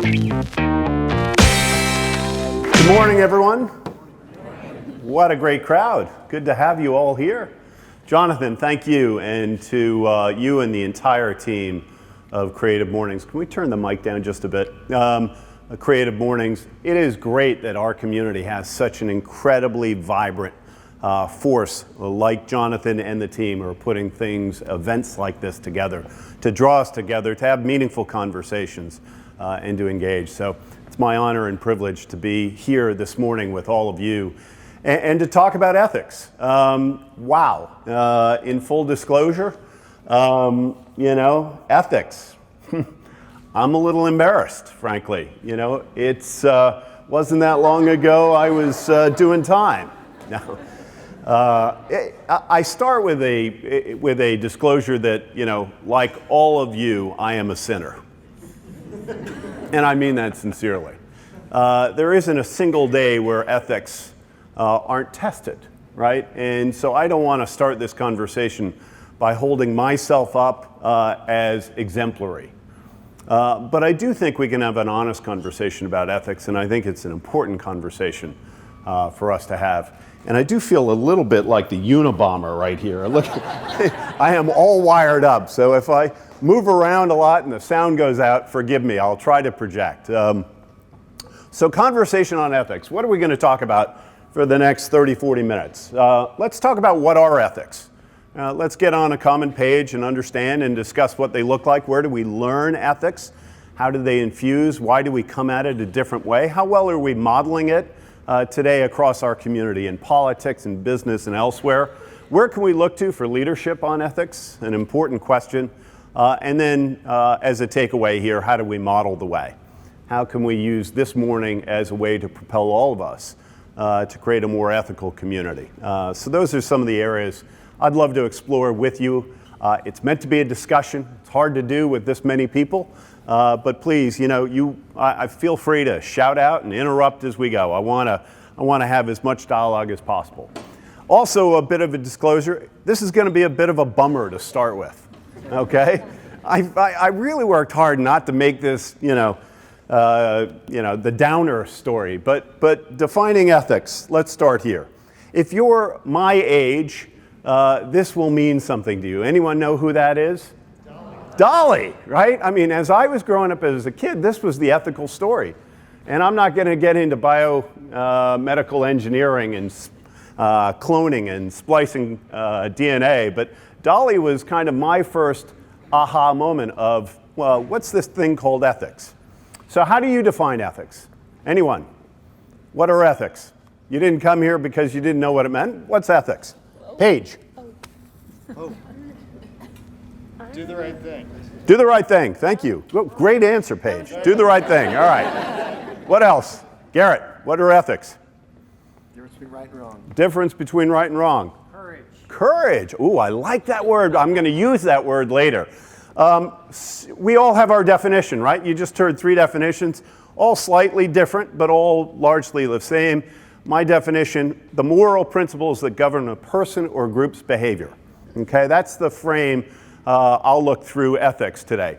Good morning, everyone. What a great crowd. Good to have you all here. Jonathan, thank you, and to you and the entire team of Creative Mornings. Can we turn the mic down just a bit? Creative Mornings, it is great that our community has such an incredibly vibrant force like Jonathan and the team are putting events like this together, to draw us together, to have meaningful conversations and to engage. So it's my honor and privilege to be here this morning with all of you and to talk about ethics. Wow, in full disclosure, ethics. I'm a little embarrassed, frankly. It's wasn't that long ago I was doing time. No. I start with a disclosure that, like all of you, I am a sinner. And I mean that sincerely. There isn't a single day where ethics aren't tested, right? And so I don't want to start this conversation by holding myself up as exemplary. But I do think we can have an honest conversation about ethics, and I think it's an important conversation for us to have. And I do feel a little bit like the Unabomber right here. Look, I am all wired up, so if I move around a lot and the sound goes out, forgive me, I'll try to project. So conversation on ethics. What are we going to talk about for the next 30, 40 minutes? Let's talk about what are ethics. Let's get on a common page and understand and discuss what they look like. Where do we learn ethics? How do they infuse? Why do we come at it a different way? How well are we modeling it today across our community in politics and business and elsewhere? Where can we look to for leadership on ethics? An important question. And then as a takeaway here, how do we model the way? How can we use this morning as a way to propel all of us to create a more ethical community? So those are some of the areas I'd love to explore with you. It's meant to be a discussion. It's hard to do with this many people, but please, I feel free to shout out and interrupt as we go. I want to have as much dialogue as possible. Also, a bit of a disclosure: this is going to be a bit of a bummer to start with. Okay, I really worked hard not to make this, the downer story. But defining ethics. Let's start here. If you're my age, this will mean something to you. Anyone know who that is? Dolly, right? I mean, as I was growing up as a kid, this was the ethical story. And I'm not going to get into biomedical engineering and cloning and splicing DNA, but Dolly was kind of my first aha moment of, well, what's this thing called ethics? So how do you define ethics? Anyone? What are ethics? You didn't come here because you didn't know what it meant. What's ethics? Paige. Oh. Do the right thing. Do the right thing. Thank you. Well, great answer, Paige. Do the right thing. All right. What else? Garrett, what are ethics? Difference between right and wrong. Difference between right and wrong. Courage. Courage. Ooh, I like that word. I'm going to use that word later. We all have our definition, right? You just heard 3 definitions, all slightly different, but all largely the same. My definition: the moral principles that govern a person or group's behavior. Okay, that's the frame I'll look through ethics today.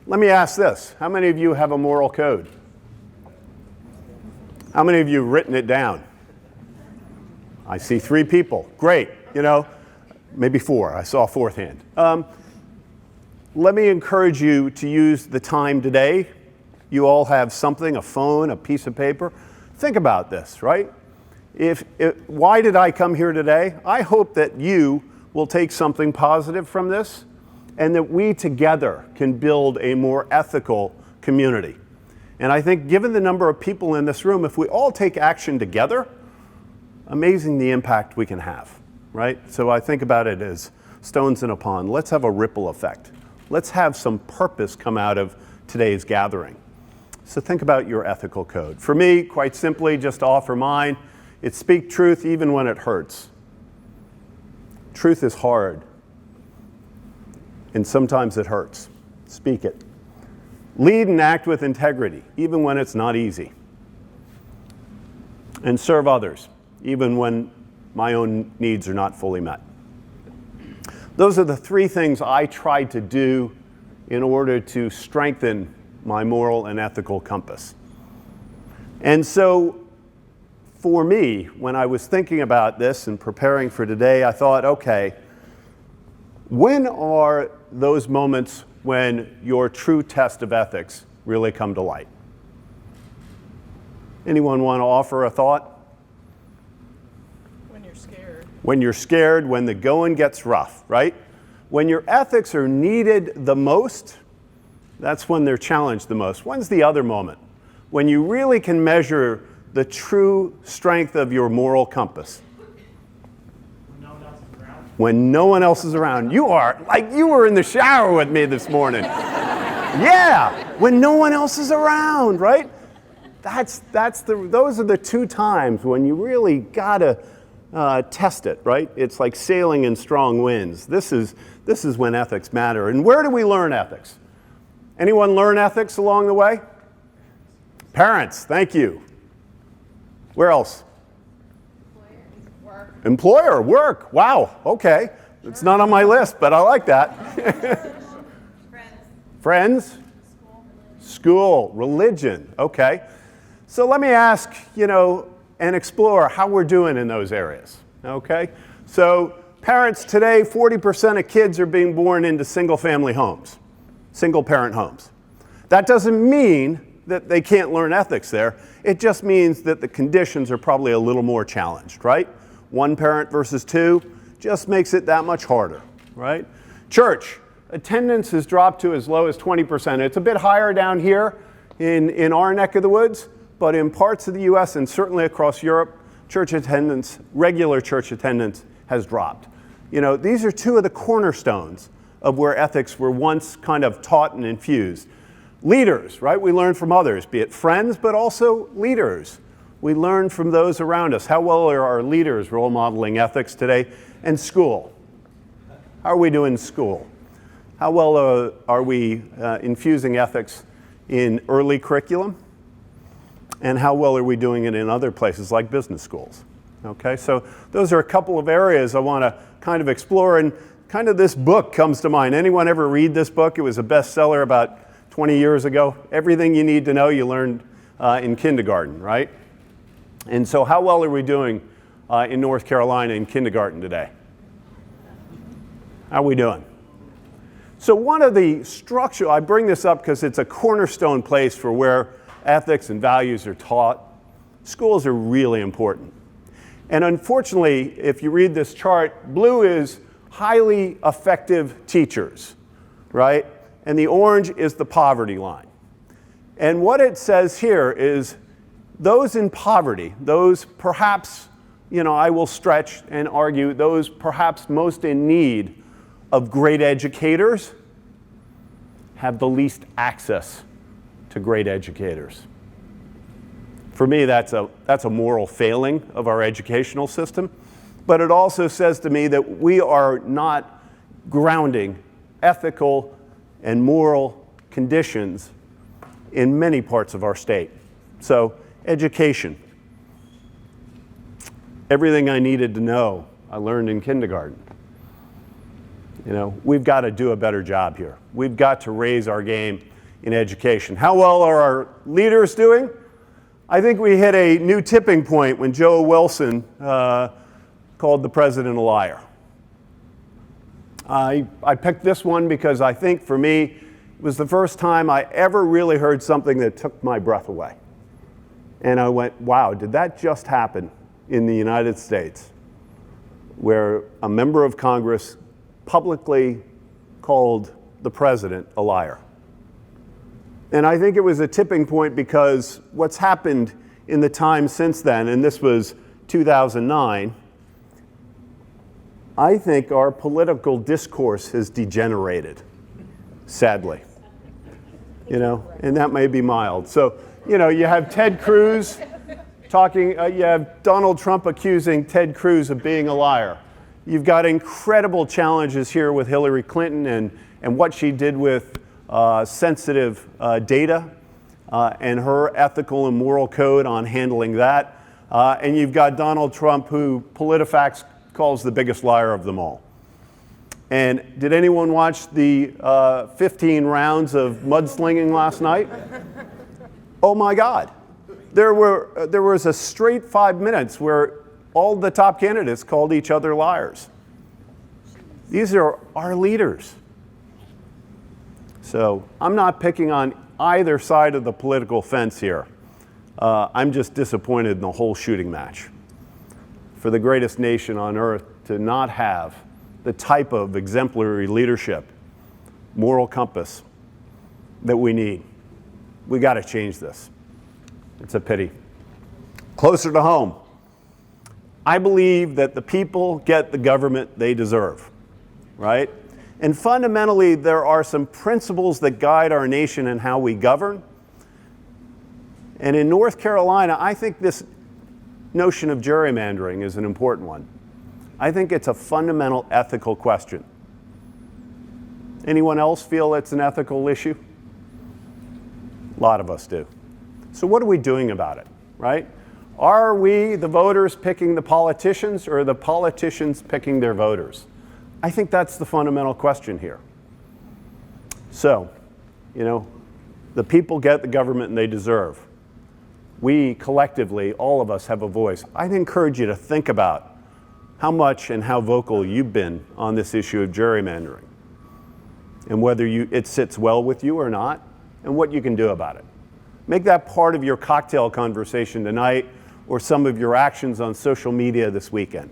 Let me ask this: how many of you have a moral code? How many of you have written it down? I see 3 people. Great. Maybe 4. I saw a 4th hand. Let me encourage you to use the time today. You all have something, a phone, a piece of paper. Think about this, right? Why did I come here today? I hope that you will take something positive from this and that we together can build a more ethical community. And I think given the number of people in this room, if we all take action together, amazing the impact we can have, right? So I think about it as stones in a pond. Let's have a ripple effect. Let's have some purpose come out of today's gathering. So think about your ethical code. For me, quite simply, just to offer mine, it's speak truth even when it hurts. Truth is hard, and sometimes it hurts. Speak it. Lead and act with integrity, even when it's not easy. And serve others, even when my own needs are not fully met. Those are the 3 things I tried to do in order to strengthen my moral and ethical compass. And so for me, when I was thinking about this and preparing for today, I thought, okay, when are those moments when your true test of ethics really come to light? Anyone want to offer a thought? When you're scared. When you're scared, when the going gets rough, right? When your ethics are needed the most, that's when they're challenged the most. When's the other moment? When you really can measure the true strength of your moral compass. When no one else is around. You are, like you were in the shower with me this morning. Yeah, when no one else is around, right? Those are the two times when you really gotta test it, right? It's like sailing in strong winds. This is when ethics matter. And where do we learn ethics? Anyone learn ethics along the way? Parents, thank you. Where else? Employer, work. Wow, okay. It's not on my list, but I like that. Friends? School, religion, okay. So let me ask, and explore how we're doing in those areas, okay? So parents today, 40% of kids are being born into single-family homes, single-parent homes. That doesn't mean that they can't learn ethics there. It just means that the conditions are probably a little more challenged, right? One parent versus two just makes it that much harder, right? Church, attendance has dropped to as low as 20%. It's a bit higher down here in our neck of the woods, but in parts of the US and certainly across Europe, church attendance, regular church attendance has dropped. These are two of the cornerstones of where ethics were once kind of taught and infused. Leaders, right? We learn from others, be it friends, but also leaders. We learn from those around us. How well are our leaders role modeling ethics today? And school. How are we doing in school? How well are we infusing ethics in early curriculum? And how well are we doing it in other places like business schools? Okay, so those are a couple of areas I want to kind of explore, and kind of this book comes to mind. Anyone ever read this book? It was a bestseller about 20 years ago. Everything you need to know you learned in kindergarten, right? And so how well are we doing in North Carolina in kindergarten today? How are we doing? So one of the structural, I bring this up because it's a cornerstone place for where ethics and values are taught. Schools are really important. And unfortunately, if you read this chart, blue is highly effective teachers, right? And the orange is the poverty line. And what it says here is those in poverty, those perhaps, I will stretch and argue, those perhaps most in need of great educators have the least access to great educators. For me, that's a moral failing of our educational system, but it also says to me that we are not grounding ethical and moral conditions in many parts of our state. So, education. Everything I needed to know, I learned in kindergarten. We've got to do a better job here. We've got to raise our game in education. How well are our leaders doing? I think we hit a new tipping point when Joe Wilson called the president a liar. I picked this one because I think for me, it was the first time I ever really heard something that took my breath away. And I went, wow, did that just happen in the United States, where a member of Congress publicly called the president a liar? And I think it was a tipping point because what's happened in the time since then, and this was 2009, I think our political discourse has degenerated, sadly. And that may be mild. So, you have Ted Cruz talking, you have Donald Trump accusing Ted Cruz of being a liar. You've got incredible challenges here with Hillary Clinton and what she did with sensitive data and her ethical and moral code on handling that. And you've got Donald Trump, who PolitiFact calls the biggest liar of them all. And did anyone watch the 15 rounds of mudslinging last night? Oh my God. There was a straight 5 minutes where all the top candidates called each other liars. These are our leaders. So I'm not picking on either side of the political fence here. I'm just disappointed in the whole shooting match. For the greatest nation on earth to not have the type of exemplary leadership, moral compass that we need. We got to change this. It's a pity. Closer to home, I believe that the people get the government they deserve, right? And fundamentally, there are some principles that guide our nation and how we govern. And in North Carolina, I think this notion of gerrymandering is an important one. I think it's a fundamental ethical question. Anyone else feel it's an ethical issue? A lot of us do. So what are we doing about it, right? Are we, the voters, picking the politicians, or are the politicians picking their voters? I think that's the fundamental question here. So, the people get the government they deserve. We collectively, all of us, have a voice. I'd encourage you to think about how much and how vocal you've been on this issue of gerrymandering, and whether it sits well with you or not, and what you can do about it. Make that part of your cocktail conversation tonight, or some of your actions on social media this weekend.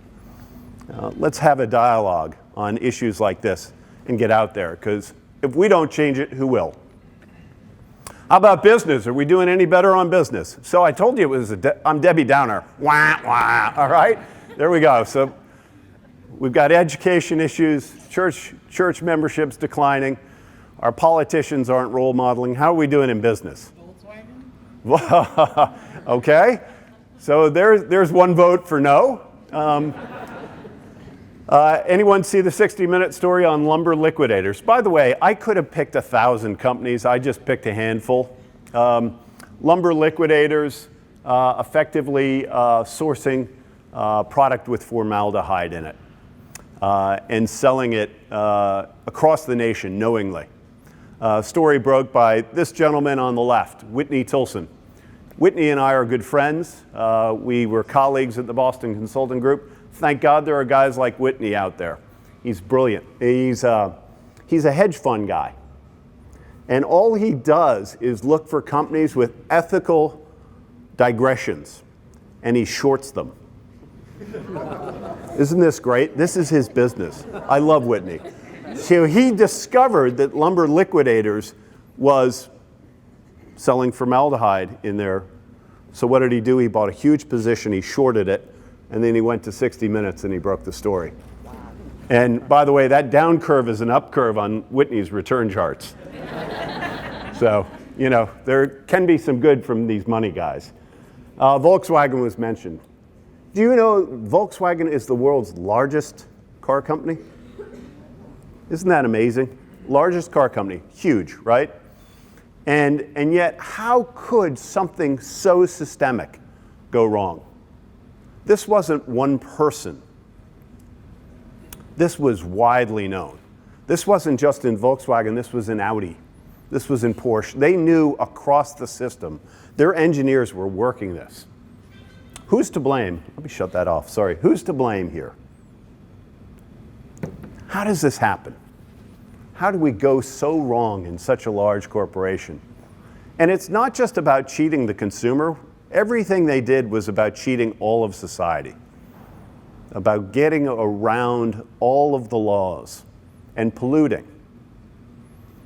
Let's have a dialogue on issues like this and get out there, because if we don't change it, who will? How about business? Are we doing any better on business? So I told you I'm Debbie Downer. Wah, wah, all right? There we go. So we've got education issues, church memberships declining. Our politicians aren't role modeling. How are we doing in business? Volkswagen? Okay. So there's one vote for no. Anyone see the 60-minute story on lumber liquidators? By the way, I could have picked 1,000 companies. I just picked a handful. Lumber liquidators effectively sourcing product with formaldehyde in it and selling it across the nation knowingly. Story broke by this gentleman on the left, Whitney Tilson. Whitney and I are good friends. We were colleagues at the Boston Consulting Group. Thank God there are guys like Whitney out there. He's brilliant. He's a hedge fund guy. And all he does is look for companies with ethical digressions, and he shorts them. Isn't this great? This is his business. I love Whitney. So he discovered that Lumber Liquidators was selling formaldehyde in there. So what did he do? He bought a huge position, he shorted it, and then he went to 60 Minutes and he broke the story. And by the way, that down curve is an up curve on Whitney's return charts. So, there can be some good from these money guys. Volkswagen was mentioned. Do you know Volkswagen is the world's largest car company? Isn't that amazing? Largest car company, huge, right? And yet, how could something so systemic go wrong? This wasn't one person. This was widely known. This wasn't just in Volkswagen, this was in Audi. This was in Porsche. They knew across the system. Their engineers were working this. Who's to blame? Let me shut that off, sorry. Who's to blame here? How does this happen? How do we go so wrong in such a large corporation? And it's not just about cheating the consumer. Everything they did was about cheating all of society, about getting around all of the laws and polluting.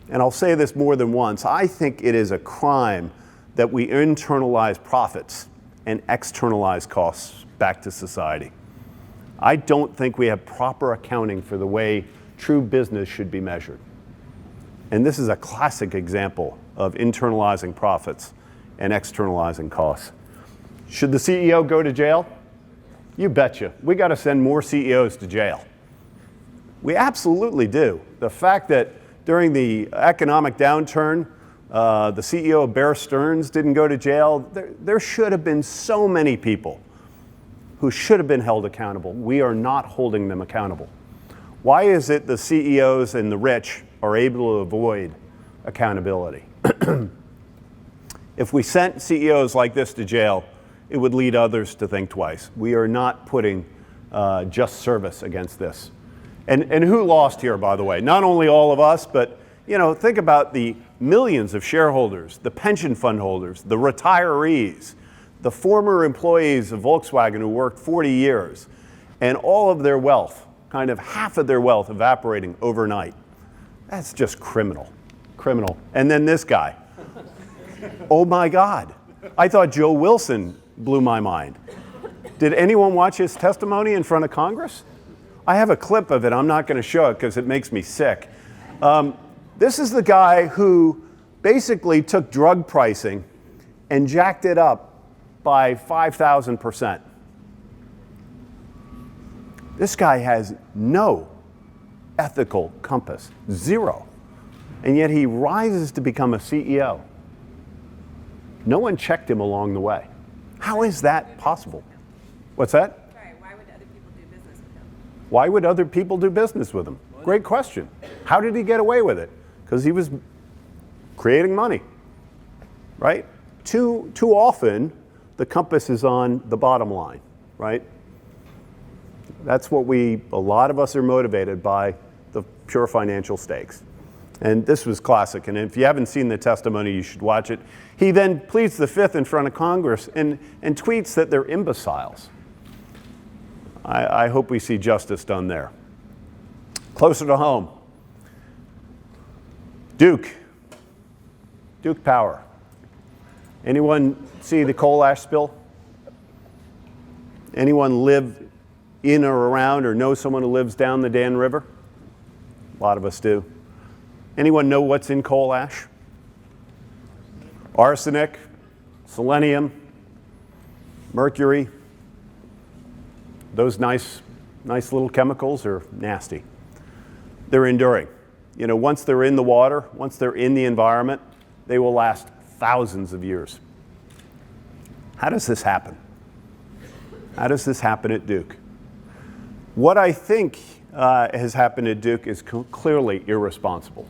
And I'll say this more than once, I think it is a crime that we internalize profits and externalize costs back to society. I don't think we have proper accounting for the way true business should be measured. And this is a classic example of internalizing profits and externalizing costs. Should the CEO go to jail? You betcha. We got to send more CEOs to jail. We absolutely do. The fact that during the economic downturn, the CEO of Bear Stearns didn't go to jail, there should have been so many people who should have been held accountable. We are not holding them accountable. Why is it the CEOs and the rich are able to avoid accountability? If we sent CEOs like this to jail, it would lead others to think twice. We are not putting just service against this. And who lost here, by the way? Not only all of us, but think about the millions of shareholders, the pension fund holders, the retirees, the former employees of Volkswagen who worked 40 years, and all of their wealth, kind of half of their wealth evaporating overnight. That's just criminal. Criminal. And then this guy. Oh my God. I thought Joe Wilson blew my mind. Did anyone watch his testimony in front of Congress? I have a clip of it. I'm not going to show it because it makes me sick. This is the guy who basically took drug pricing and jacked it up by 5,000%. This guy has no ethical compass, zero. And yet he rises to become a CEO. No one checked him along the way. How is that possible? What's that? Sorry, why would other people do business with him? Why would other people do business with him? Great question. How did he get away with it? Because he was creating money, right? Too often, the compass is on the bottom line, right? That's what a lot of us are motivated by, the pure financial stakes. And this was classic. And if you haven't seen the testimony, you should watch it. He then pleads the fifth in front of Congress and tweets that they're imbeciles. I hope we see justice done there. Closer to home. Duke Power. Anyone see the coal ash spill? Anyone live in or around or know someone who lives down the Dan River? A lot of us do. Anyone know what's in coal ash? Arsenic, selenium, mercury. Those nice little chemicals are nasty. They're enduring. Once they're in the water, once they're in the environment, they will last thousands of years. How does this happen? How does this happen at Duke? What I think has happened at Duke is clearly irresponsible.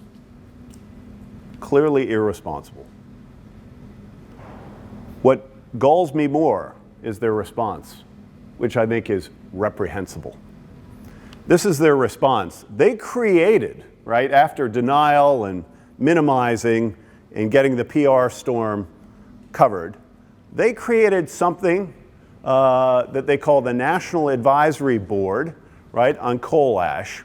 Clearly irresponsible. What galls me more is their response, which I think is reprehensible. This is their response. They created, right, after denial and minimizing and getting the PR storm covered, they created something that they call the National Advisory Board, right, on coal ash,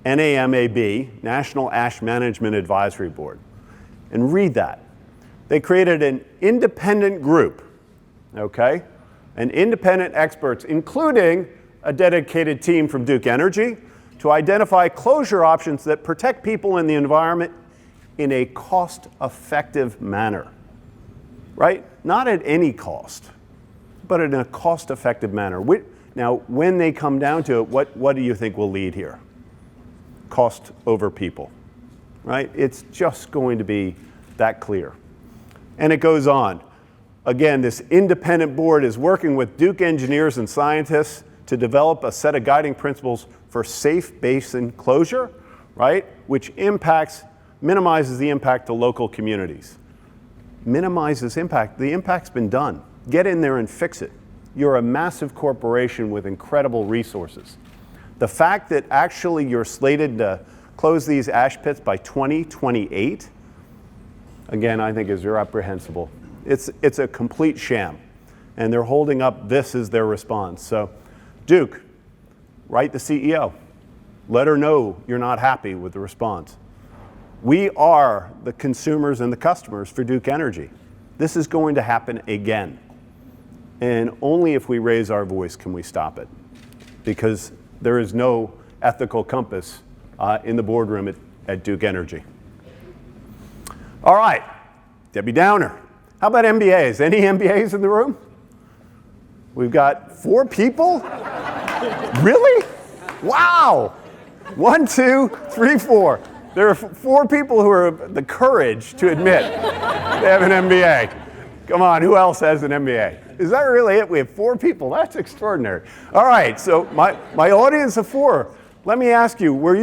NAMAB, National Ash Management Advisory Board. And read that. They created an independent group, okay? And independent experts, including a dedicated team from Duke Energy, to identify closure options that protect people and the environment in a cost-effective manner, right? Not at any cost, but in a cost-effective manner. Now, when they come down to it, what do you think will lead here? Cost over people, right? It's just going to be that clear. And it goes on. Again, this independent board is working with Duke engineers and scientists to develop a set of guiding principles for safe basin closure, right? Which minimizes the impact to local communities. Minimizes impact. The impact's been done. Get in there and fix it. You're a massive corporation with incredible resources. The fact that actually you're slated to close these ash pits by 2028, again, I think is reprehensible. It's a complete sham. And they're holding up this as their response. So, Duke, write the CEO. Let her know you're not happy with the response. We are the consumers and the customers for Duke Energy. This is going to happen again. And only if we raise our voice can we stop it. Because there is no ethical compass in the boardroom at Duke Energy. All right, Debbie Downer. How about MBAs? Any MBAs in the room? We've got 4 people? Really? Wow. 1, 2, 3, 4. There are 4 people who have the courage to admit they have an MBA. Come on, who else has an MBA? Is that really it? We have 4 people. That's extraordinary. All right, so my audience of 4. let me ask you, were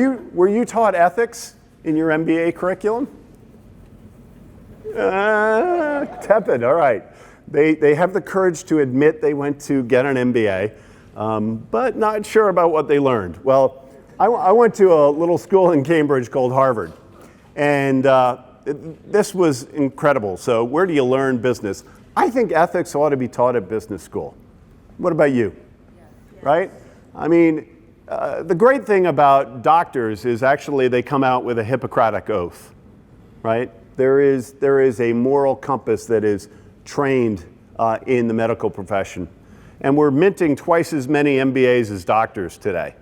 you taught ethics in your MBA curriculum? Tepid, all right. They have the courage to admit they went to get an MBA, but not sure about what they learned. Well, I went to a little school in Cambridge called Harvard, and this was incredible. So where do you learn business? I think ethics ought to be taught at business school. What about you? Yeah. Right? I mean, the great thing about doctors is actually they come out with a Hippocratic oath, right? There is a moral compass that is trained in the medical profession. And we're minting twice as many MBAs as doctors today.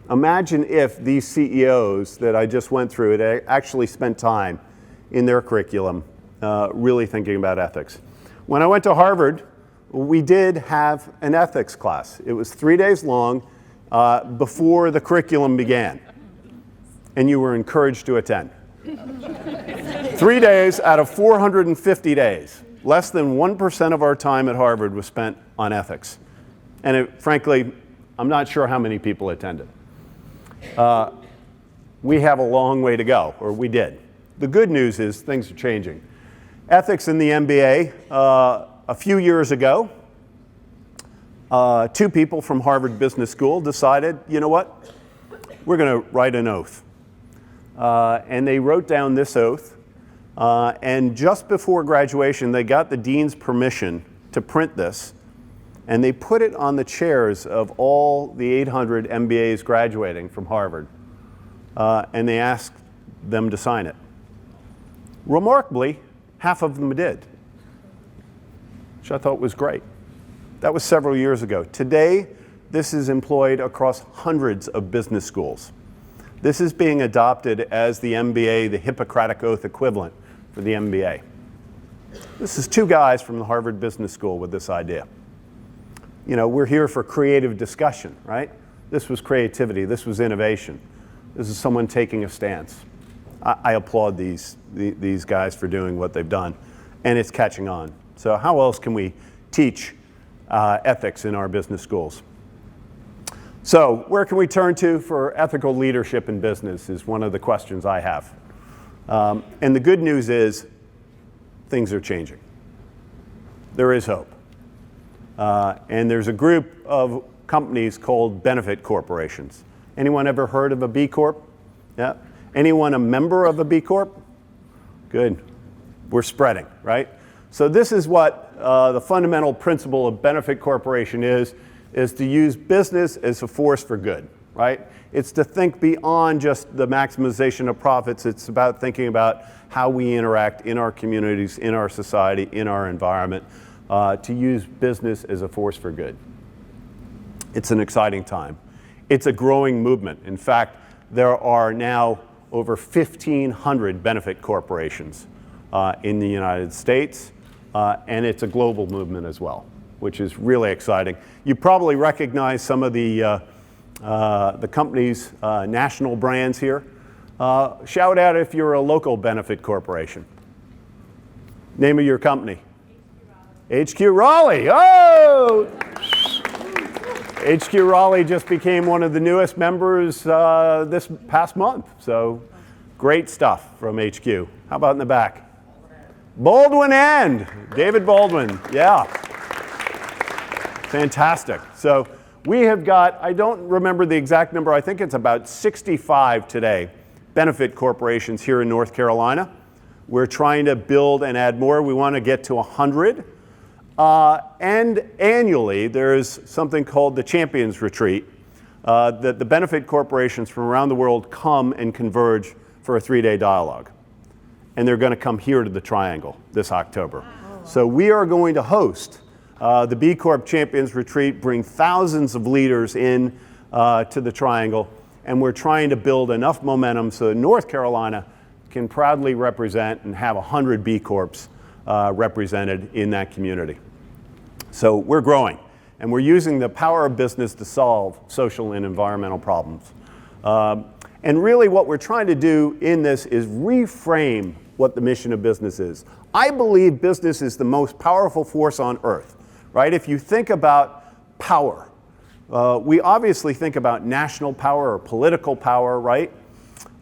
Imagine if these CEOs that I just went through had actually spent time in their curriculum really thinking about ethics. When I went to Harvard, we did have an ethics class. It was 3 days long before the curriculum began, and you were encouraged to attend. 3 days out of 450 days. Less than 1% of our time at Harvard was spent on ethics. And frankly, I'm not sure how many people attended. We have a long way to go, or we did. The good news is things are changing. Ethics in the MBA, a few years ago, 2 people from Harvard Business School decided, you know what, we're going to write an oath. And they wrote down this oath. And just before graduation, they got the dean's permission to print this. And they put it on the chairs of all the 800 MBAs graduating from Harvard. And they asked them to sign it. Remarkably, half of them did, which I thought was great. That was several years ago. Today, this is employed across hundreds of business schools. This is being adopted as the MBA, the Hippocratic Oath equivalent for the MBA. This is 2 guys from the Harvard Business School with this idea. You know, we're here for creative discussion, right? This was creativity. This was innovation. This is someone taking a stance. I applaud these guys for doing what they've done, and it's catching on. So how else can we teach ethics in our business schools? So where can we turn to for ethical leadership in business is one of the questions I have. And the good news is things are changing. There is hope. And there's a group of companies called benefit corporations. Anyone ever heard of a B Corp? Yeah. Anyone a member of a B Corp? Good. We're spreading, right? So this is what the fundamental principle of benefit corporation is to use business as a force for good, right? It's to think beyond just the maximization of profits. It's about thinking about how we interact in our communities, in our society, in our environment, to use business as a force for good. It's an exciting time. It's a growing movement. In fact, there are now over 1,500 benefit corporations in the United States, and it's a global movement as well, which is really exciting. You probably recognize some of the company's national brands here. Shout out if you're a local benefit corporation. Name of your company? HQ Raleigh. Oh! HQ Raleigh just became one of the newest members this past month. So great stuff from HQ. How about in the back? Baldwin and David Baldwin. Yeah. Fantastic. So we have got, I don't remember the exact number, I think it's about 65 today, benefit corporations here in North Carolina. We're trying to build and add more. We want to get to 100. And annually, there's something called the Champions Retreat that the benefit corporations from around the world come and converge for a 3-day dialogue. And they're going to come here to the Triangle this October. Wow. So we are going to host the B Corp Champions Retreat, bring thousands of leaders in to the Triangle, and we're trying to build enough momentum so that North Carolina can proudly represent and have 100 B Corps represented in that community. So we're growing, and we're using the power of business to solve social and environmental problems. And really what we're trying to do in this is reframe what the mission of business is. I believe business is the most powerful force on earth, right? If you think about power, We obviously think about national power or political power, right?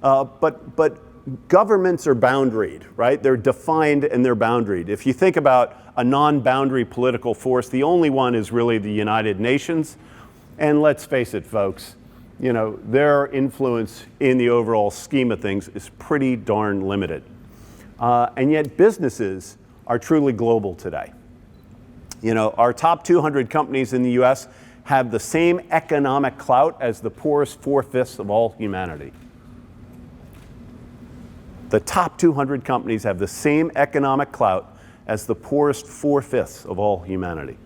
But governments are boundaried, right? They're defined and they're boundaried. If you think about a non-boundary political force, the only one is really the United Nations. And let's face it, folks, you know, their influence in the overall scheme of things is pretty darn limited. And yet businesses are truly global today. You know, our top 200 companies in the US have the same economic clout as the poorest 4/5 of all humanity. The top 200 companies have the same economic clout as the poorest 4/5 of all humanity.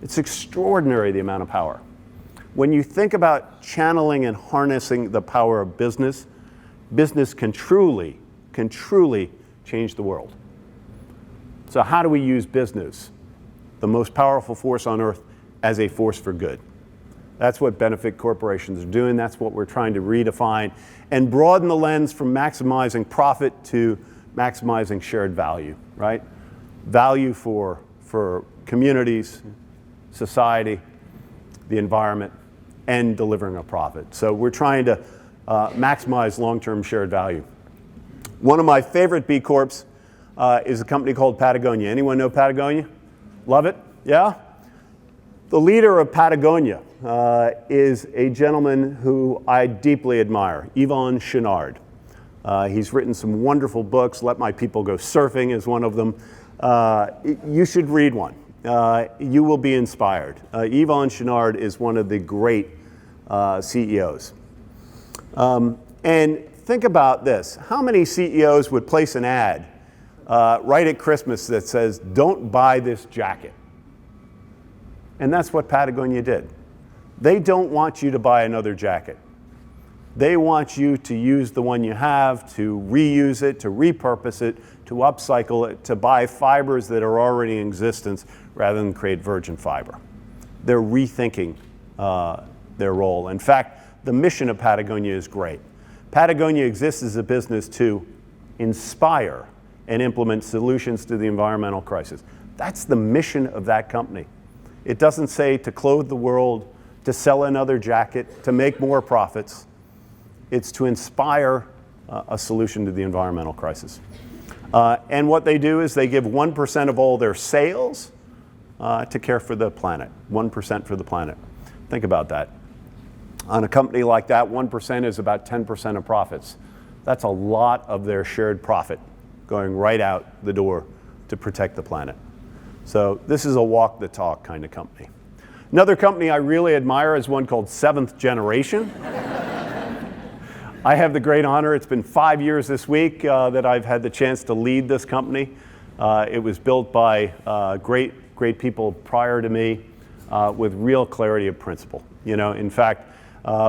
It's extraordinary, the amount of power. When you think about channeling and harnessing the power of business, business can truly change the world. So how do we use business, the most powerful force on earth, as a force for good? That's what benefit corporations are doing. That's what we're trying to redefine and broaden the lens from maximizing profit to maximizing shared value, right? Value for communities, society, the environment, and delivering a profit. So we're trying to maximize long-term shared value. One of my favorite B Corps is a company called Patagonia. Anyone know Patagonia? Love it? Yeah? The leader of Patagonia is a gentleman who I deeply admire, Yvon Chouinard. He's written some wonderful books. Let My People Go Surfing is one of them. You should read one. You will be inspired. Yvon Chouinard is one of the great CEOs. And think about this. How many CEOs would place an ad right at Christmas that says, "Don't buy this jacket"? And that's what Patagonia did. They don't want you to buy another jacket. They want you to use the one you have, to reuse it, to repurpose it, to upcycle it, to buy fibers that are already in existence rather than create virgin fiber. They're rethinking their role. In fact, the mission of Patagonia is great. Patagonia exists as a business to inspire and implement solutions to the environmental crisis. That's the mission of that company. It doesn't say to clothe the world, to sell another jacket, to make more profits. It's to inspire a solution to the environmental crisis. And what they do is they give 1% of all their sales to care for the planet, 1% for the planet. Think about that. On a company like that, 1% is about 10% of profits. That's a lot of their shared profit going right out the door to protect the planet. So this is a walk the talk kind of company. Another company I really admire is one called Seventh Generation. I have the great honor, it's been 5 years this week that I've had the chance to lead this company. It was built by great people prior to me with real clarity of principle. You know, in fact,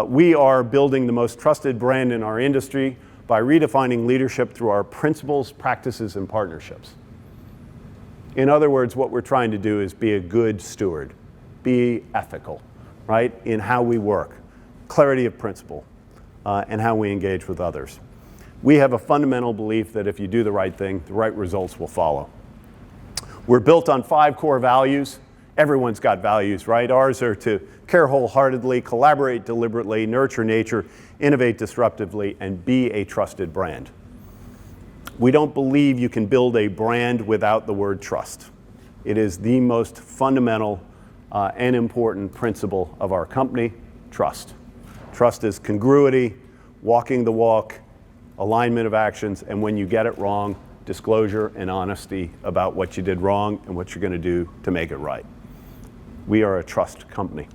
we are building the most trusted brand in our industry by redefining leadership through our principles, practices, and partnerships. In other words, what we're trying to do is be a good steward, be ethical, right, in how we work, clarity of principle, and how we engage with others. We have a fundamental belief that if you do the right thing, the right results will follow. We're built on 5 core values. Everyone's got values, right? Ours are to care wholeheartedly, collaborate deliberately, nurture nature, innovate disruptively, and be a trusted brand. We don't believe you can build a brand without the word trust. It is the most fundamental and important principle of our company, trust. Trust is congruity, walking the walk, alignment of actions, and when you get it wrong, disclosure and honesty about what you did wrong and what you're going to do to make it right. We are a trust company.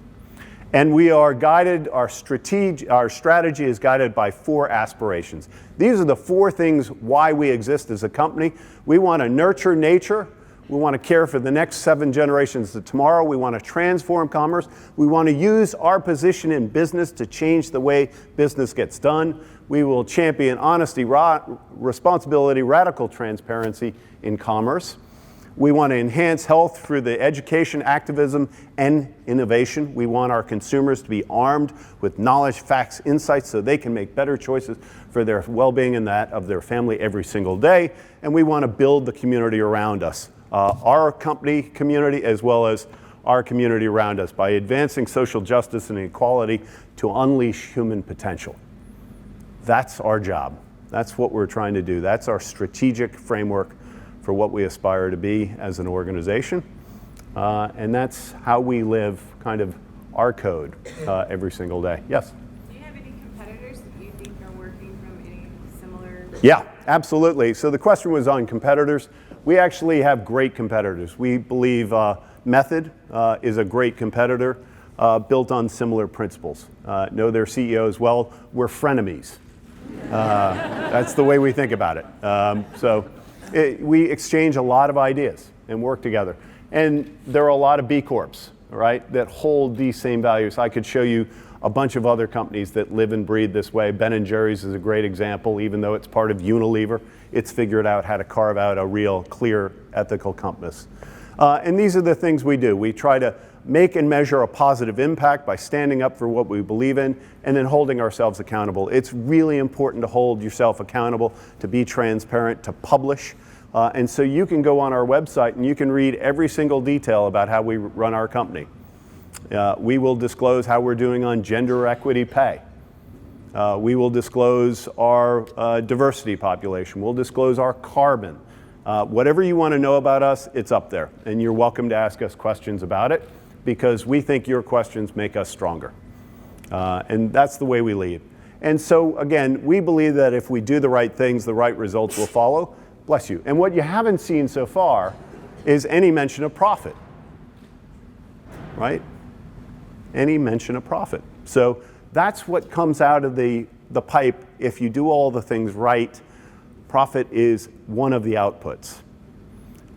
And we are guided, our strategy is guided by 4 aspirations. These are the 4 things why we exist as a company. We want to nurture nature. We want to care for the next 7 generations of tomorrow. We want to transform commerce. We want to use our position in business to change the way business gets done. We will champion honesty, responsibility, radical transparency in commerce. We want to enhance health through the education, activism, and innovation. We want our consumers to be armed with knowledge, facts, insights so they can make better choices for their well-being and that of their family every single day. And we want to build the community around us, our company community as well as our community around us, by advancing social justice and equality to unleash human potential. That's our job. That's what we're trying to do. That's our strategic framework for what we aspire to be as an organization. And that's how we live kind of our code every single day. Yes? Do you have any competitors that you think are working from any similar? Yeah, absolutely. So the question was on competitors. We actually have great competitors. We believe Method is a great competitor built on similar principles. Know their CEO as well. We're frenemies. That's the way we think about it. We exchange a lot of ideas and work together. And there are a lot of B Corps, right, that hold these same values. I could show you a bunch of other companies that live and breathe this way. Ben & Jerry's is a great example. Even though it's part of Unilever, it's figured out how to carve out a real clear ethical compass. And these are the things we do. We try to make and measure a positive impact by standing up for what we believe in and then holding ourselves accountable. It's really important to hold yourself accountable, to be transparent, to publish. And so you can go on our website and you can read every single detail about how we run our company. We will disclose how we're doing on gender equity pay. We will disclose our diversity population. We'll disclose our carbon. Whatever you want to know about us, it's up there. And you're welcome to ask us questions about it because we think your questions make us stronger. And that's the way we lead. And so, again, we believe that if we do the right things, the right results will follow. Bless you. And what you haven't seen so far is any mention of profit, right? Any mention of profit. So that's what comes out of the pipe. If you do all the things right, profit is one of the outputs.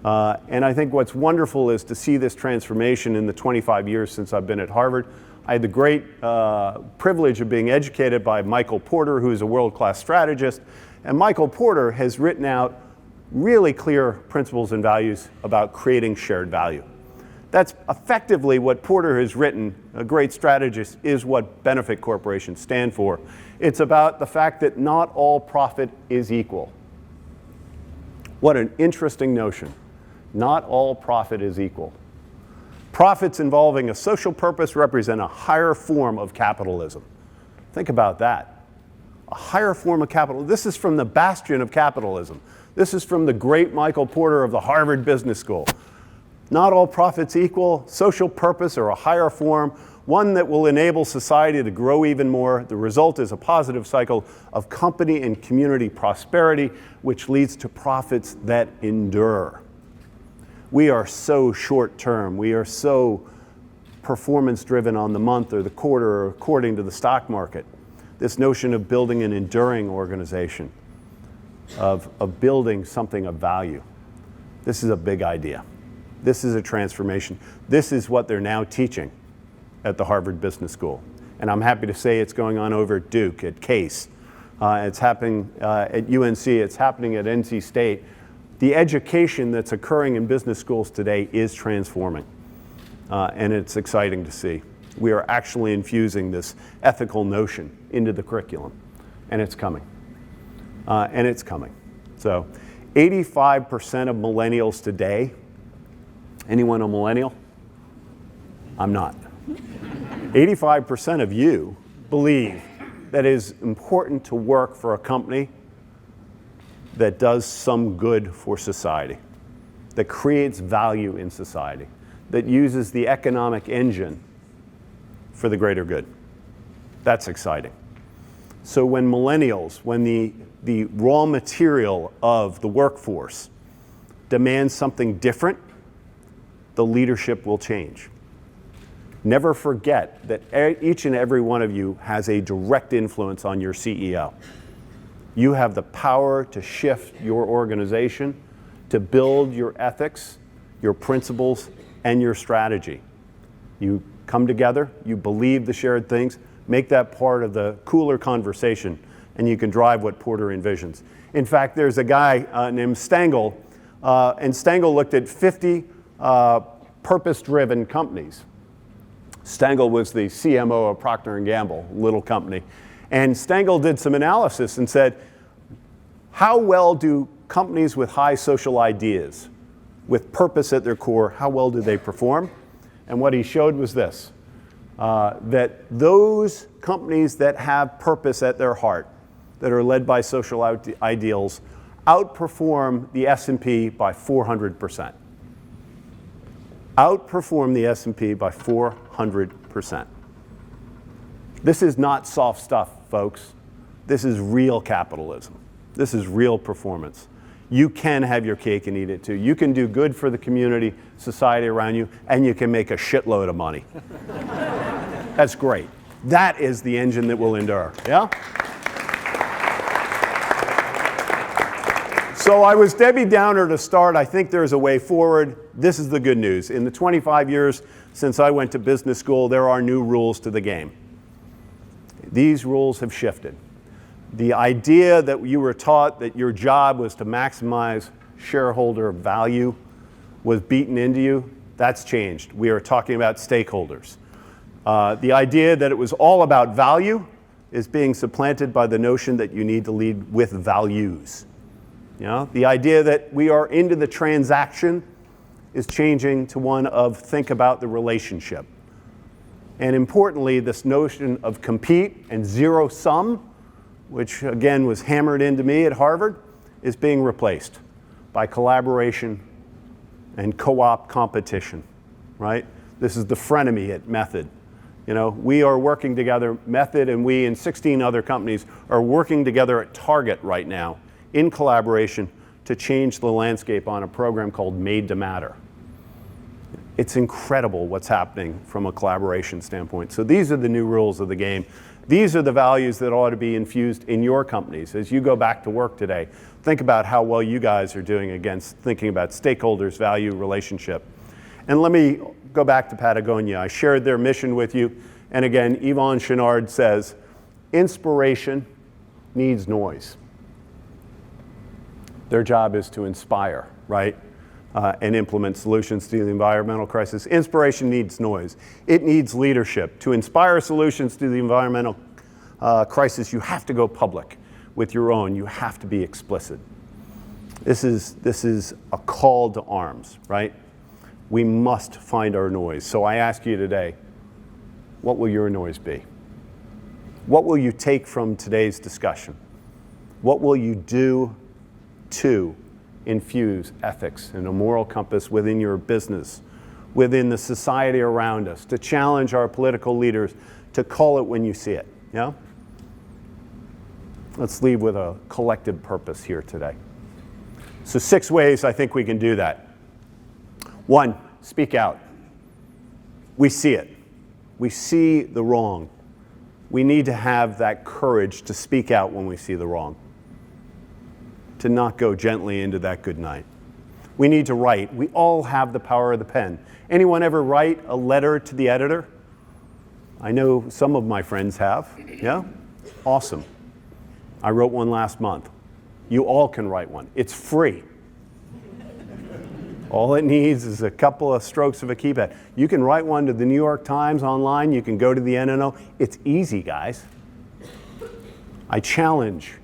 And I think what's wonderful is to see this transformation in the 25 years since I've been at Harvard. I had the great privilege of being educated by Michael Porter, who is a world-class strategist. And Michael Porter has written out really clear principles and values about creating shared value. That's effectively what Porter has written, a great strategist, is what benefit corporations stand for. It's about the fact that not all profit is equal. What an interesting notion. Not all profit is equal. Profits involving a social purpose represent a higher form of capitalism. Think about that. A higher form of capital. This is from the bastion of capitalism. This is from the great Michael Porter of the Harvard Business School. Not all profits equal, social purpose or a higher form, one that will enable society to grow even more. The result is a positive cycle of company and community prosperity, which leads to profits that endure. We are so short term. We are so performance driven on the month or the quarter or according to the stock market. This notion of building an enduring organization, of building something of value. This is a big idea. This is a transformation. This is what they're now teaching at the Harvard Business School. And I'm happy to say it's going on over at Duke, at Case. It's happening at UNC. It's happening at NC State. The education that's occurring in business schools today is transforming. And it's exciting to see. We are actually infusing this ethical notion into the curriculum. And it's coming. And it's coming. So 85% of millennials today, anyone a millennial? I'm not. 85% of you believe that it is important to work for a company that does some good for society, that creates value in society, that uses the economic engine for the greater good. That's exciting. So when millennials, when the raw material of the workforce demands something different, the leadership will change. Never forget that each and every one of you has a direct influence on your CEO. You have the power to shift your organization, to build your ethics, your principles, and your strategy. You come together, you believe the shared things, make that part of the cooler conversation, and you can drive what Porter envisions. In fact, there's a guy named Stengel, and Stengel looked at 50 purpose-driven companies. Stengel was the CMO of Procter & Gamble, little company. And Stengel did some analysis and said, how well do companies with high social ideas, with purpose at their core, how well do they perform? And what he showed was this, that those companies that have purpose at their heart, that are led by social ideals, outperform the S&P by 400%. Outperform the S&P by 400%. This is not soft stuff, folks. This is real capitalism. This is real performance. You can have your cake and eat it too. You can do good for the community, society around you, and you can make a shitload of money. That's great. That is the engine that will endure, yeah? So I was Debbie Downer to start. I think there's a way forward. This is the good news. In the 25 years since I went to business school, there are new rules to the game. These rules have shifted. The idea that you were taught that your job was to maximize shareholder value was beaten into you. That's changed. We are talking about stakeholders. The idea that it was all about value is being supplanted by the notion that you need to lead with values. You know, the idea that we are into the transaction is changing to one of think about the relationship. And importantly, this notion of compete and zero sum, which again was hammered into me at Harvard, is being replaced by collaboration and co-op competition, right? This is the frenemy at Method. You know, we are working together, Method and we and 16 other companies are working together at Target right now in collaboration to change the landscape on a program called Made to Matter. It's incredible what's happening from a collaboration standpoint. So these are the new rules of the game. These are the values that ought to be infused in your companies. As you go back to work today, think about how well you guys are doing against thinking about stakeholders, value, relationship. And let me go back to Patagonia. I shared their mission with you. And again, Yvon Chouinard says, inspiration needs noise. Their job is to inspire, right? And implement solutions to the environmental crisis. Inspiration needs noise. It needs leadership. To inspire solutions to the environmental crisis, you have to go public with your own. You have to be explicit. This is a call to arms, right? We must find our noise. So I ask you today, what will your noise be? What will you take from today's discussion? What will you do to infuse ethics and a moral compass within your business, within the society around us, to challenge our political leaders to call it when you see it, yeah? Let's leave with a collective purpose here today. So 6 ways I think we can do that. 1, speak out. We see it. We see the wrong. We need to have that courage to speak out when we see the wrong, to not go gently into that good night. We need to write. We all have the power of the pen. Anyone ever write a letter to the editor? I know some of my friends have. Yeah? Awesome. I wrote one last month. You all can write one. It's free. All it needs is a couple of strokes of a keypad. You can write one to the New York Times online. You can go to the NNO. It's easy, guys. I challenge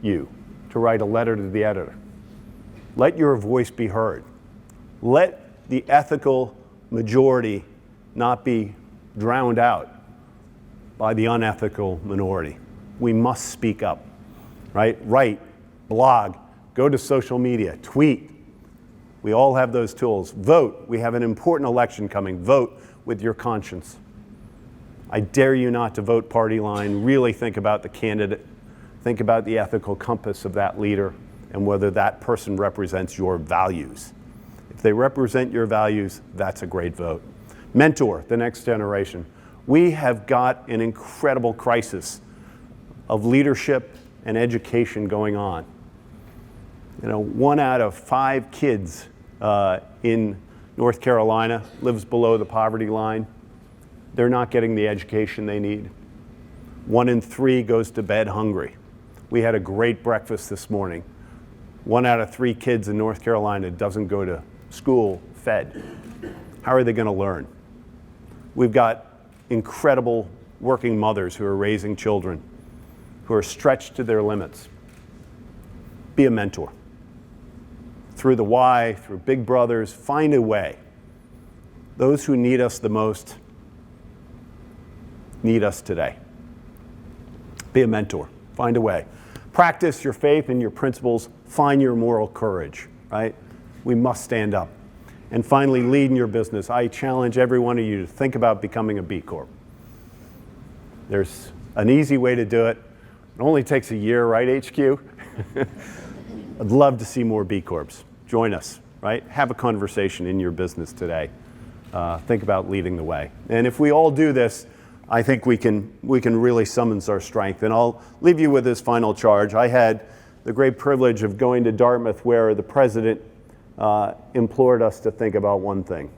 you to write a letter to the editor. Let your voice be heard. Let the ethical majority not be drowned out by the unethical minority. We must speak up, right? Write, blog, go to social media, tweet. We all have those tools. Vote. We have an important election coming. Vote with your conscience. I dare you not to vote party line. Really think about the candidate. Think about the ethical compass of that leader and whether that person represents your values. If they represent your values, that's a great vote. Mentor the next generation. We have got an incredible crisis of leadership and education going on. You know, 1 out of 5 kids in North Carolina lives below the poverty line. They're not getting the education they need. 1 in 3 goes to bed hungry. We had a great breakfast this morning. 1 out of 3 kids in North Carolina doesn't go to school fed. How are they going to learn? We've got incredible working mothers who are raising children, who are stretched to their limits. Be a mentor. Through the Y, through Big Brothers, find a way. Those who need us the most need us today. Be a mentor. Find a way. Practice your faith and your principles. Find your moral courage, right? We must stand up. And finally, lead in your business. I challenge every one of you to think about becoming a B Corp. There's an easy way to do it. It only takes a year, right, HQ? I'd love to see more B Corps. Join us, right? Have a conversation in your business today. Think about leading the way. And if we all do this, I think we can really summons our strength. And I'll leave you with this final charge. I had the great privilege of going to Dartmouth, where the president implored us to think about one thing.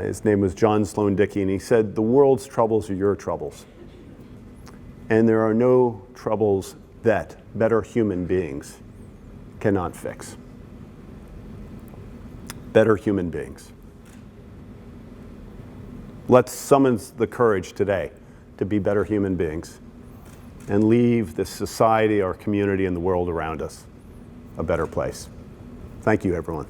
His name was John Sloan Dickey, and he said, "The world's troubles are your troubles. And there are no troubles that better human beings cannot fix." Better human beings. Let's summon the courage today to be better human beings and leave this society, our community, and the world around us a better place. Thank you, everyone.